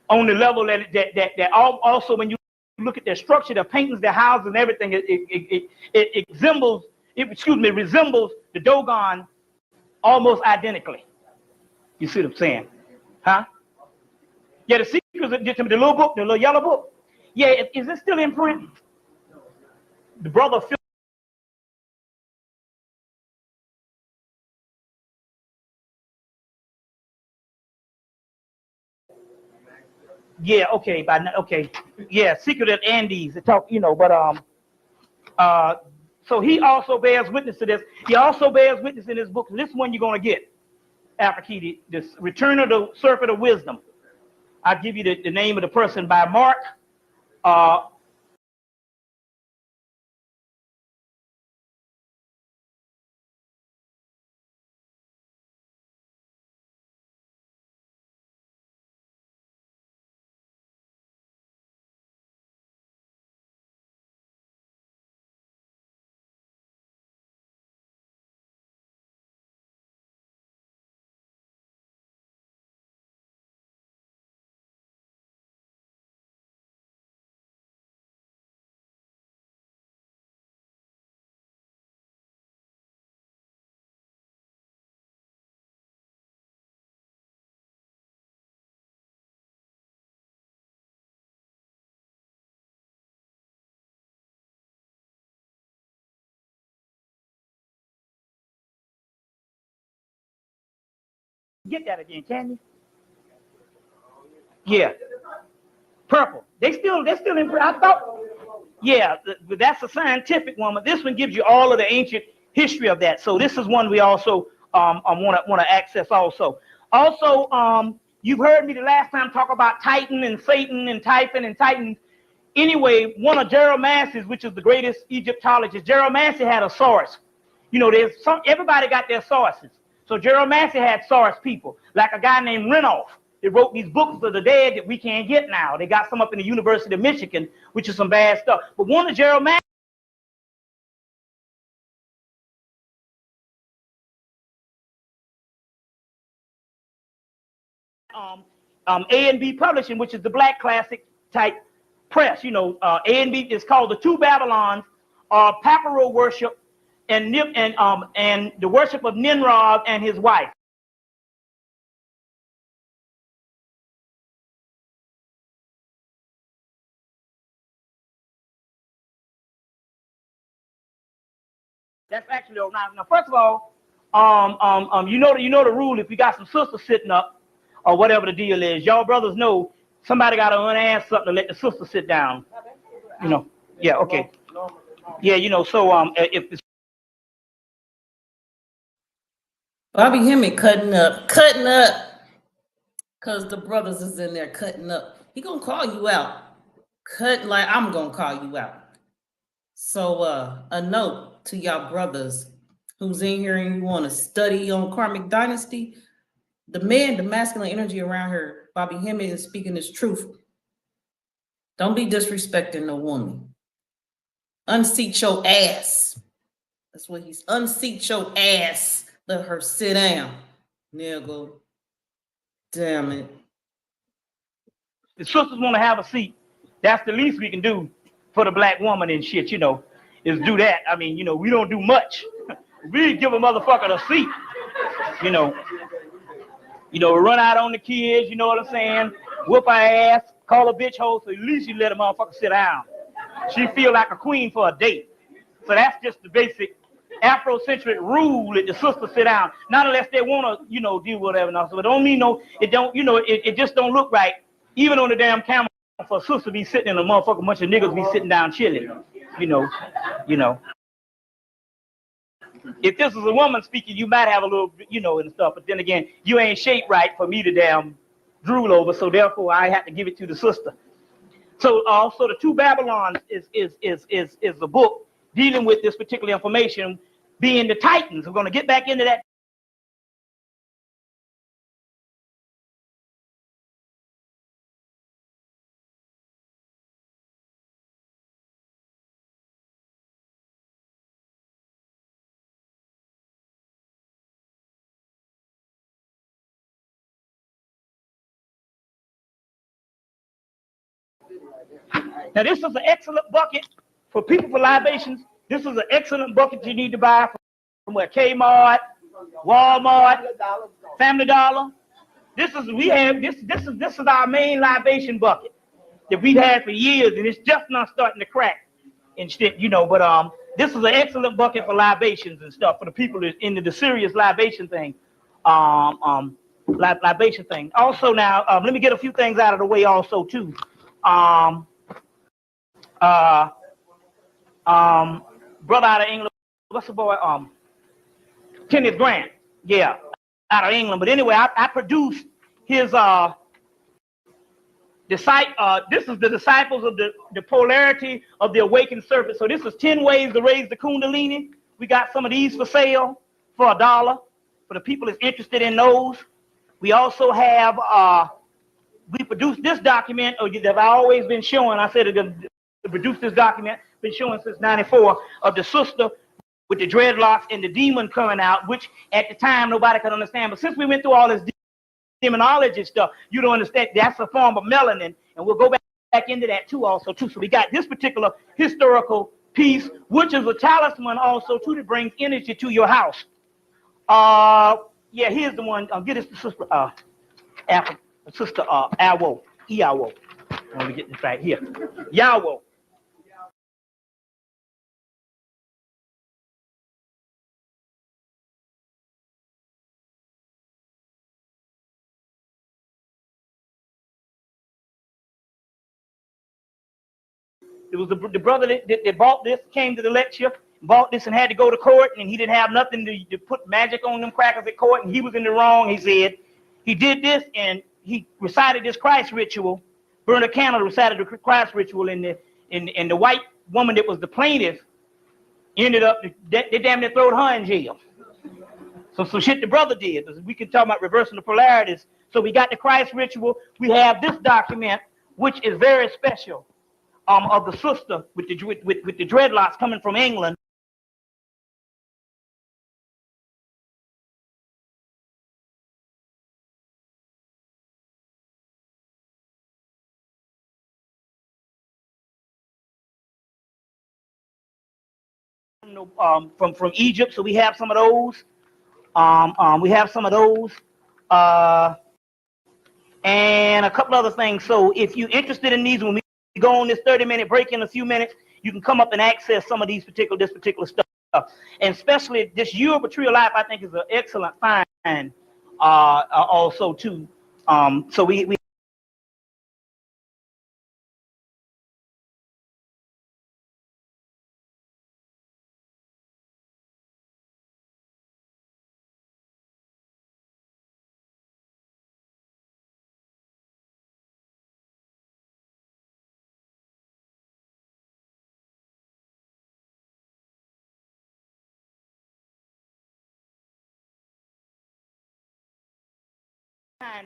on the level that also when you look at their structure, their paintings, their houses, and everything, it resembles the Dogon almost identically. You see what I'm saying? Huh? Yeah, the secrets, the little book, the little yellow book. Yeah, is it still in print? The brother Phil. Yeah, okay, okay. Yeah, Secret of Andes, they talk, but so he also bears witness to this. He also bears witness in this book. This one you're gonna get, Afrikiti, this Return of the Serpent of Wisdom. I'll give you the name of the person, by Mark. Get that again, can you? Yeah, purple. They're still in. I thought, yeah, that's a scientific one, but this one gives you all of the ancient history of that. So this is one we also want to access also. Also, you've heard me the last time talk about Titan and Satan and Typhon and Titan. Anyway, one of Gerald Massey's, which is the greatest Egyptologist, Gerald Massey had a source. Everybody got their sources. So Gerald Massey had source people, like a guy named Renoff. They wrote these books of the dead that we can't get now. They got some up in the University of Michigan, which is some bad stuff. But one of Gerald Massey, A&B Publishing, which is the black classic type press. A&B is called The Two Babylons, Papyro worship, and the worship of Nimrod and his wife. That's actually now. First of all, you know the rule. If you got some sisters sitting up, or whatever the deal is, y'all brothers know somebody got to unask something to let the sister sit down. Yeah, okay. Yeah, so if it's Bobby Hemmitt cutting up, because the brothers is in there cutting up. He gonna call you out, cut like I'm gonna call you out. So a note to y'all brothers who's in here and you want to study on Karmic Dynasty, the man, the masculine energy around her, Bobby Hemmitt, is speaking his truth. Don't be disrespecting no woman. Unseat your ass. That's what he's, unseat your ass. Let her sit down. Nigga. Damn it. The sisters want to have a seat. That's the least we can do for the black woman and shit, you know, is do that. I mean, you know, we don't do much. We give a motherfucker a seat, you know. You know, run out on the kids, you know what I'm saying? Whoop her ass, call a bitch hoe, so at least you let a motherfucker sit down. She feel like a queen for a date. So that's just the basic Afrocentric rule that the sisters sit down. Not unless they want to, you know, do whatever. So it don't mean no, it don't, you know, it just don't look right. Even on the damn camera for a sister to be sitting in a motherfucking bunch of niggas be sitting down chilling. You know. If this was a woman speaking, you might have a little, you know, and stuff. But then again, you ain't shaped right for me to damn drool over. So therefore, I have to give it to the sister. So also, the Two Babylons is a book dealing with this particular information, being the Titans. We're going to get back into that. Now, this is an excellent bucket for people for libations. This is an excellent bucket you need to buy from where Kmart, Walmart, Family Dollar. This is our main libation bucket that we've had for years, and it's just not starting to crack and shit, you know. But this is an excellent bucket for libations and stuff for the people that's into the serious libation thing. Libation thing. Also now, let me get a few things out of the way also too. Brother out of England, what's the boy? Kenneth Grant, yeah, out of England. But anyway, I produced his this is the disciples of the polarity of the awakened serpent. So this is 10 ways to raise the Kundalini. We got some of these for sale for $1 for the people that's interested in those. We also have we produced this document that I've always been showing. I said to produce this document, been showing since '94, of the sister with the dreadlocks and the demon coming out, which at the time nobody could understand. But since we went through all this demonology stuff, you don't understand that's a form of melanin, and we'll go back into that too also too. So we got this particular historical piece, which is a talisman also too that brings energy to your house. Yeah, here's the one. Get this to sister sister Awo, Iawo. Let me get this right here. Yawo. It was the brother that bought this, came to the lecture, bought this and had to go to court, and he didn't have nothing to put magic on them crackers at court, and he was in the wrong, he said. He did this, and he recited this Christ ritual, burned a candle, recited the Christ ritual, and the white woman that was the plaintiff ended up, they damn near throwed her in jail. So some shit the brother did. We can talk about reversing the polarities. So we got the Christ ritual. We have this document, which is very special. Of the sister with the dreadlocks coming from England. From Egypt, so we have some of those. We have some of those, and a couple other things. So if you're interested in these, when we go on this 30-minute break in a few minutes, you can come up and access some of these particular stuff. And especially this Year of a Tree of Life, I think is an excellent find also too. So we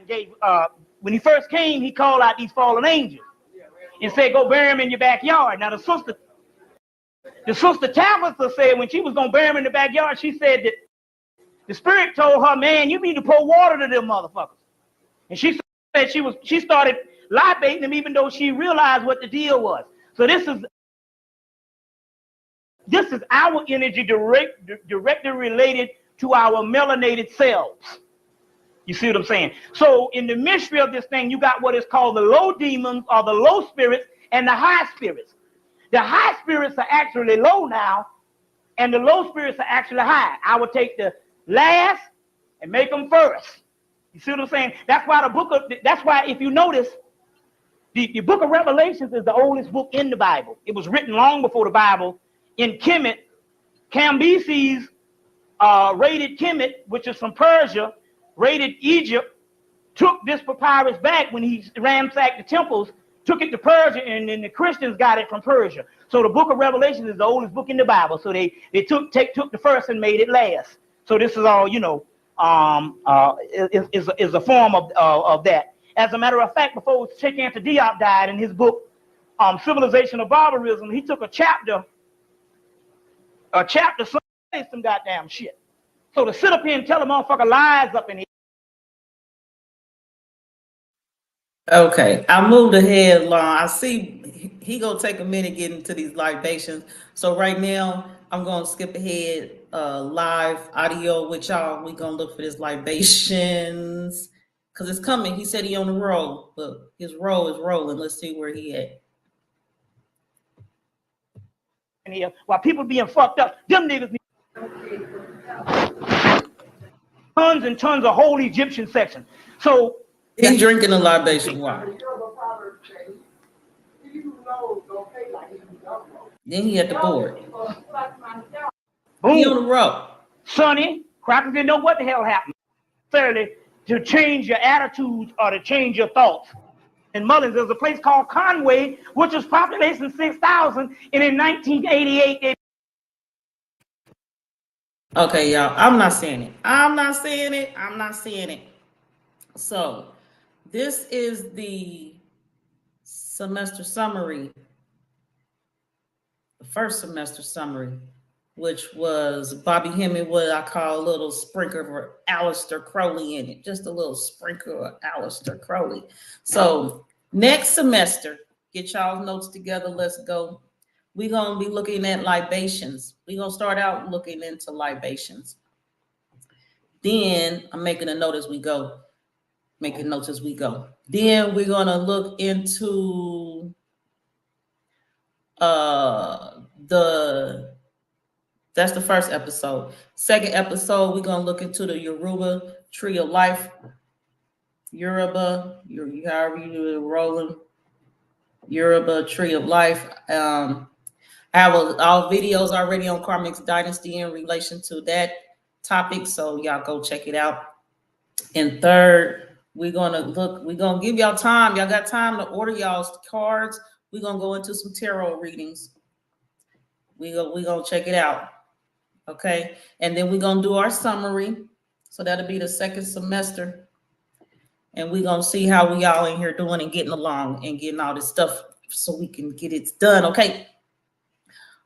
gave when he first came, he called out these fallen angels and said, "Go bury them in your backyard." Now the sister Tabitha said when she was gonna bury them in the backyard, she said that the spirit told her, "Man, you need to pour water to them motherfuckers." And she said she started libating them even though she realized what the deal was. So this is our energy directly related to our melanated cells. You see what I'm saying? So in the mystery of this thing, you got what is called the low demons or the low spirits and the high spirits. The high spirits are actually low now, and the low spirits are actually high. I would take the last and make them first. You see what I'm saying? That's why if you notice, the book of Revelations is the oldest book in the Bible. It was written long before the Bible. In Kemet, Cambyses raided Kemet, which is from Persia, raided Egypt, took this papyrus back when he ransacked the temples, took it to Persia, and then the Christians got it from Persia. So the book of Revelation is the oldest book in the Bible. So they took the first and made it last. So this is all, you know, is a form of that. As a matter of fact, before Cheikh Anta Diop died, in his book, Civilization of Barbarism, he took a chapter, some goddamn shit. So to sit up here and tell a motherfucker lies up in here. Okay, I moved ahead, Lon. I see he gonna take a minute getting to these libations. So right now, I'm gonna skip ahead, live audio with y'all. We gonna look for this libations because it's coming. He said he on the roll, but his roll is rolling. Let's see where he at. In here, while people being fucked up, them niggas need tons and tons of whole Egyptian section. So he drinking a libation water. Then he at the board. Boom. He on the road. Sonny, crackers didn't know what the hell happened. Thirdly, to change your attitudes or to change your thoughts. In Mullins, there's a place called Conway, which was population 6,000, and in 1988, they... Okay, y'all, I'm not saying it. I'm not saying it. So this is the semester summary, the first semester summary, which was Bobby Hemmitt, what I call a little sprinkle of Aleister Crowley in it, just a little sprinkle of Aleister Crowley. So next semester, get y'all notes together. Let's go. We're going to be looking at libations. We're going to start out looking into libations. Then I'm making a note as we go. Making notes as we go. Then we're going to look into that's the first episode. Second episode, we're going to look into the Yoruba Tree of Life. Yoruba, however you do it, rolling. Yoruba Tree of Life. I have all videos already on Karmic's Dynasty in relation to that topic, so y'all go check it out. And third, we're gonna give y'all time. Y'all got time to order y'all's cards. We're gonna go into some tarot readings. We gonna check it out. Okay, and then we're gonna do our summary. So that'll be the second semester. And we're gonna see how we all in here doing and getting along and getting all this stuff so we can get it done. Okay.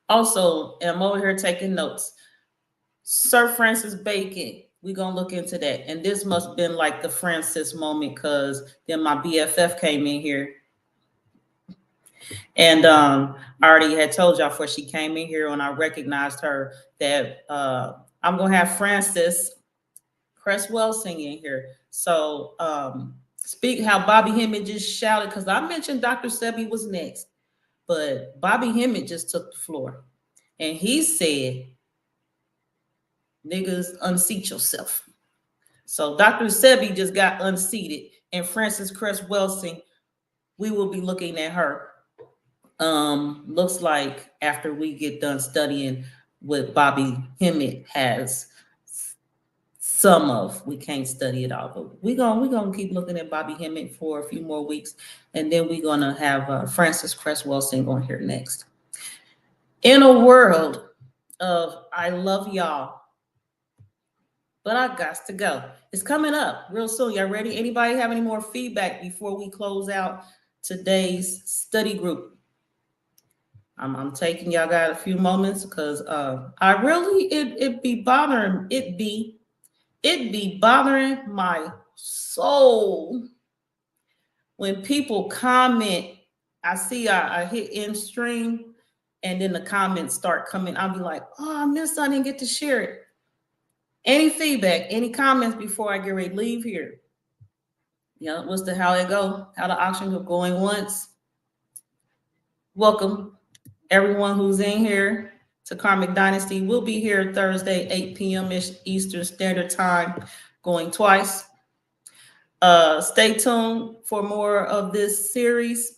Also, I'm over here taking notes. Sir Francis Bacon, we're going to look into that. And this must have been like the Francis moment because then my BFF came in here. And I already had told y'all before she came in here when I recognized her that I'm going to have Francis Cresswell sing in here. So speak how Bobby Hemmitt just shouted, because I mentioned Dr. Sebi was next. But Bobby Hemmitt just took the floor and he said, niggas, unseat yourself. So Dr. Sebi just got unseated and Francis Cress-Welsing, we will be looking at her. Looks like after we get done studying what Bobby Hemmitt has some of, we can't study it all, but we're gonna keep looking at Bobby Hemmitt for a few more weeks, and then we're gonna have Francis Cress-Welsing on here next. In a world of I love y'all, but I got to go. It's coming up real soon. Y'all ready? Anybody have any more feedback before we close out today's study group? I'm taking y'all got a few moments because I really it be bothering my soul when people comment. I see I hit end stream and then the comments start coming. I'll be like, oh, I missed, I didn't get to share it. Any feedback, any comments before I get ready to leave here? Yeah, what's the how it go? How the auction go going once? Welcome everyone who's in here to Karmic Dynasty. We'll be here Thursday, 8 p.m. Eastern Standard Time, going twice. Stay tuned for more of this series.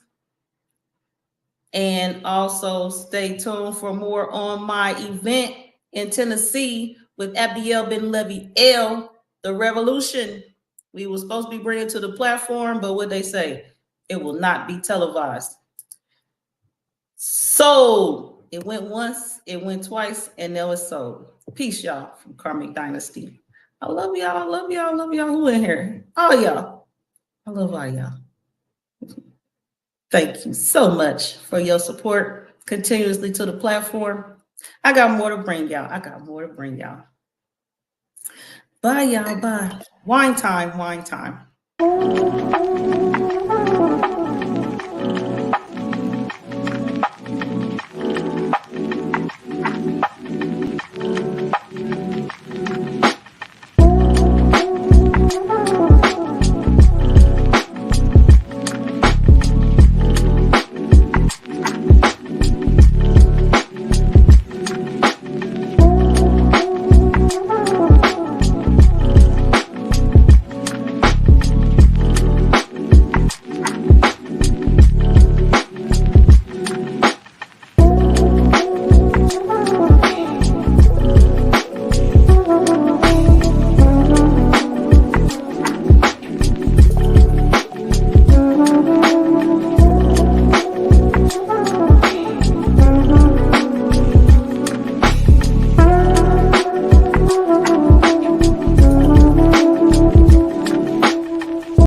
And also stay tuned for more on my event in Tennessee with Abdiel Ben Levi L, the Revolution. We were supposed to be bringing to the platform, but what they say, it will not be televised. Sold. It went once, it went twice, and now it's sold. Peace, y'all, from Karmic Dynasty. I love y'all. I love y'all. I love y'all. Who in here? All y'all. I love all y'all. Thank you so much for your support continuously to the platform. I got more to bring y'all. Bye, y'all. Bye. Wine time.